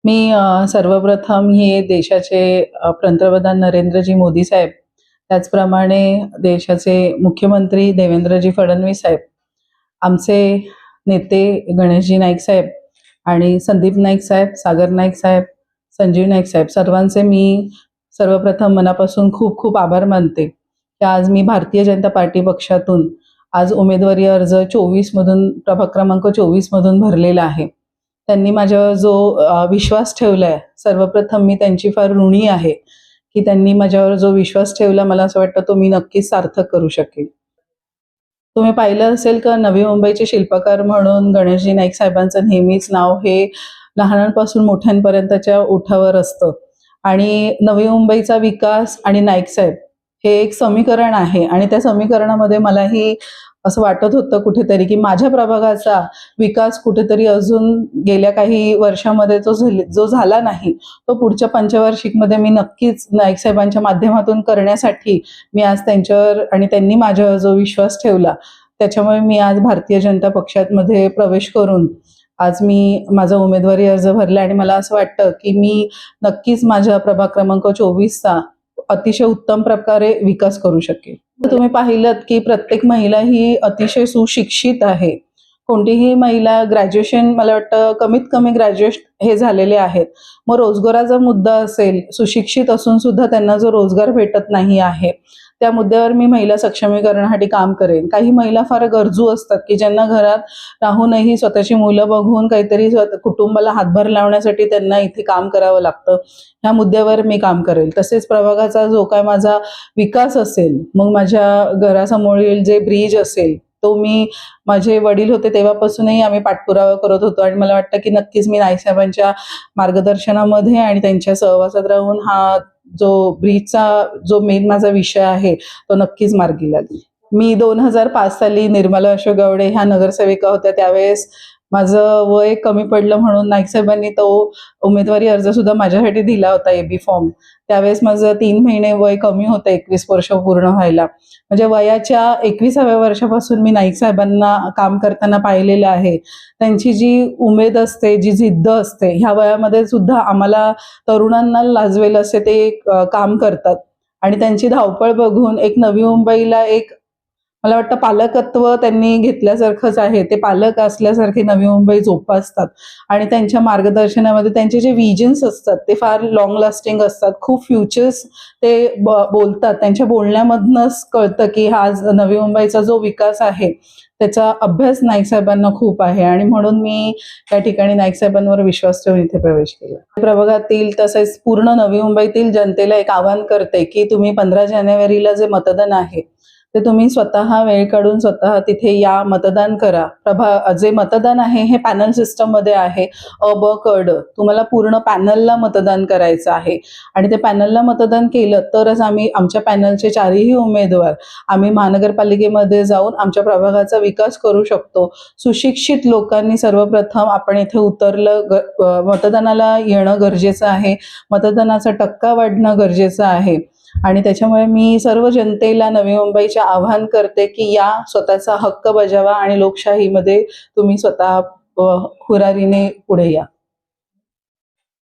मी सर्वप्रथम हे देशाचे पंतप्रधान नरेंद्रजी मोदी साहेब, त्याचप्रमाणे देशाचे मुख्यमंत्री देवेंद्रजी फडणवीस साहेब, आमचे नेते गणेशजी नाईक साहेब आणि संदीप नाईक साहेब, सागर नाईक साहेब, संजीव नाईक साहेब, सर्वांचे मी सर्वप्रथम मनापासून खूप खूप आभार मानते की आज मी भारतीय जनता पार्टी पक्षातून आज उमेदवारी अर्ज 24 मधून प्रभाग क्रमांक 24 मधून भरलेला आहे. त्यांनी माझ्यावर जो विश्वास ठेवलाय, सर्वप्रथम मी त्यांची फार ऋणी आहे की त्यांनी माझ्यावर जो विश्वास ठेवला, मला असं वाटतं तो मी नक्कीच सार्थक करू शकेन. तुम्ही पाहिलं असेल का नवी मुंबईचे शिल्पकार म्हणून गणेशजी नाईक साहेबांचं नेहमीच नाव हे लहानांपासून मोठ्यांपर्यंतच्या ओठावर असतं आणि नवी मुंबईचा विकास आणि नाईक साहेब हे एक समीकरण आहे आणि त्या समीकरणामध्ये मलाही असं वाटत होतं कुठेतरी की माझ्या प्रभागाचा विकास कुठेतरी अजून गेल्या काही वर्षामध्ये जो झाला नाही तो पुढच्या पंचवार्षिकमध्ये मी नक्कीच नाईक साहेबांच्या माध्यमातून करण्यासाठी मी आज त्यांच्यावर आणि त्यांनी माझ्यावर जो विश्वास ठेवला त्याच्यामुळे मी आज भारतीय जनता पक्षामध्ये प्रवेश करून आज मी माझा उमेदवारी अर्ज भरला आणि मला असं वाटतं की मी नक्कीच माझ्या प्रभाग क्रमांक 24चा अतिशय उत्तम प्रकारे विकास करू शकेल. तुम्ही पाहिलं की प्रत्येक महिला ही अतिशय सुशिक्षित आहे. कोणतीही महिला ग्रॅज्युएशन, मला वाटतं कमीत कमी ग्रॅज्युएट हे झालेले आहेत. मग रोजगाराचा मुद्दा असेल, सुशिक्षित असून सुद्धा त्यांना जो रोजगार भेटत नाही आहे, त्या मुद्द्यावर मी महिला सक्षमीकरणासाठी काम करेन. काही महिला फार गरजू असतात की ज्यांना घरात राहूनही स्वतःची मुलं बघून काहीतरी कुटुंबाला हातभार लावण्यासाठी त्यांना इथे काम करावं लागतं. ह्या मुद्द्यावर मी काम करेल. तसेच प्रभागाचा जो काय माझा विकास असेल, मग माझ्या घरासमोरील जे ब्रिज असेल तो मी, माझे वडील होते तेव्हापासूनही आम्ही पाठपुरावा करत होतो आणि मला वाटतं की नक्कीच मी नाईक साहेबांच्या मार्गदर्शनामध्ये आणि त्यांच्या सहवासात राहून हा जो ब्रिजचा जो मेन माझा विषय आहे तो नक्कीच मार्गी लागेल. मी 2005 साली निर्मला अशोक गावडे ह्या नगरसेविका होत्या. त्यावेळेस माझं वय कमी पडलं म्हणून नाईक साहेबांनी तो उमेदवारी अर्ज सुद्धा माझ्यासाठी दिला होता, एबी फॉर्म. त्यावेळेस माझं 3 महिने वय कमी होतं 21 वर्ष पूर्ण व्हायला. म्हणजे वयाच्या 21व्या वर्षापासून मी नाईक साहेबांना काम करताना पाहिलेलं आहे. त्यांची जी उमेद असते, जी जिद्द असते, ह्या वयामध्ये सुद्धा आम्हाला तरुणांना लाजवेल असे ते काम करतात आणि त्यांची धावपळ बघून एक नवी मुंबईला एक, मला वाटतं पालकत्व त्यांनी घेतल्यासारखंच आहे. ते पालक असल्यासारखे नवी मुंबई जोपासतात आणि त्यांच्या मार्गदर्शनामध्ये त्यांचे जे विजन्स असतात ते फार लॉंग लास्टिंग असतात. खूप फ्युचर्स ते बोलतात. त्यांच्या बोलण्यामधनंच कळतं की हा नवी मुंबईचा जो विकास आहे त्याचा अभ्यास नाईक साहेबांना खूप आहे आणि म्हणून मी त्या ठिकाणी नाईक साहेबांवर विश्वास ठेवून इथे प्रवेश केला. प्रभागातील तसेच पूर्ण नवी मुंबईतील जनतेला एक आवाहन करते की तुम्ही 15 जानेवारीला जे मतदान आहे ते तुम्ही स्वतः वेळ काढून स्वतः तिथे या, मतदान करा. जे मतदान आहे हे पॅनल सिस्टम मध्ये आहे. अ ब क ड तुम्हाला पूर्ण पॅनलला मतदान करायचं आहे आणि ते पॅनलला मतदान केलं तरच आम्ही आमच्या पॅनलचे 4ही उमेदवार आम्ही महानगरपालिकेमध्ये जाऊन आमच्या प्रभागाचा विकास करू शकतो. सुशिक्षित लोकांनी सर्वप्रथम आपण इथे उतरलं, मतदानाला येणं गरजेचं आहे. मतदानाचा टक्का वाढणं गरजेचं आहे आणि त्याच्यामुळे मी सर्व जनतेला नवी मुंबईचे आवाहन करते की या, स्वतःचा हक्क बजावा आणि लोकशाहीमध्ये तुम्ही स्वतः हुरारीने पुढे या.